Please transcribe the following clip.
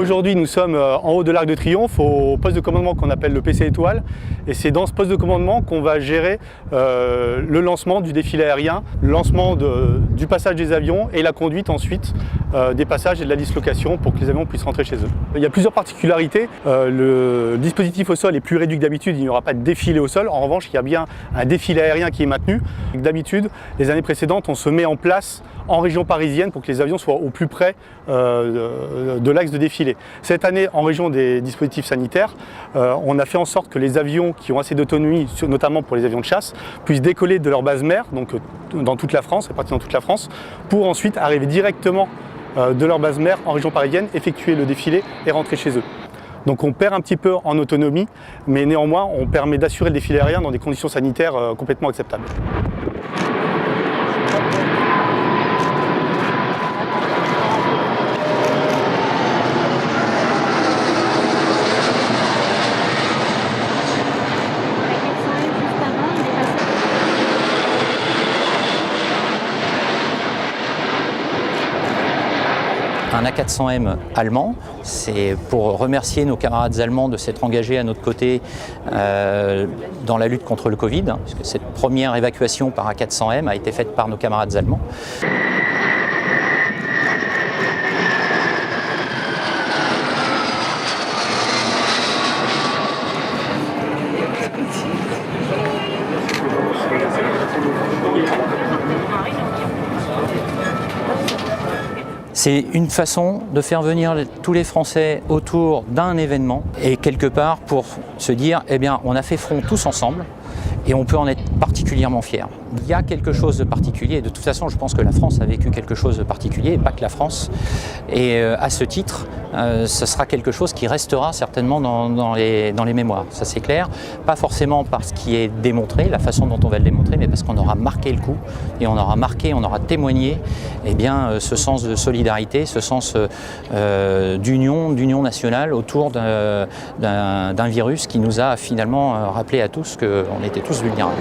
Aujourd'hui, nous sommes en haut de l'Arc de Triomphe, au poste de commandement qu'on appelle le PC Étoile. Et c'est dans ce poste de commandement qu'on va gérer le lancement du défilé aérien, le lancement du passage des avions et la conduite ensuite des passages et de la dislocation pour que les avions puissent rentrer chez eux. Il y a plusieurs particularités. Le dispositif au sol est plus réduit que d'habitude, il n'y aura pas de défilé au sol. En revanche, il y a bien un défilé aérien qui est maintenu. D'habitude, les années précédentes, on se met en place en région parisienne pour que les avions soient au plus près de l'axe de défilé. Cette année, en région des dispositifs sanitaires, on a fait en sorte que les avions qui ont assez d'autonomie, notamment pour les avions de chasse, puissent décoller de leur base mère, donc dans toute la France, répartis dans toute la France, pour ensuite arriver directement de leur base mère en région parisienne, effectuer le défilé et rentrer chez eux. Donc on perd un petit peu en autonomie, mais néanmoins on permet d'assurer le défilé aérien dans des conditions sanitaires complètement acceptables. Un A400M allemand, c'est pour remercier nos camarades allemands de s'être engagés à notre côté dans la lutte contre le Covid, puisque cette première évacuation par A400M a été faite par nos camarades allemands. C'est une façon de faire venir tous les Français autour d'un événement et quelque part pour se dire, eh bien, on a fait front tous ensemble et on peut en être particulièrement fiers. Il y a quelque chose de particulier, de toute façon je pense que la France a vécu quelque chose de particulier, et pas que la France. Et à ce titre, ce sera quelque chose qui restera certainement dans les mémoires, ça c'est clair. Pas forcément parce qu'il est démontré, la façon dont on va le démontrer, mais parce qu'on aura marqué le coup et on aura témoigné eh bien, ce sens de solidarité, ce sens d'union nationale autour d'un virus qui nous a finalement rappelé à tous qu'on était tous vulnérables.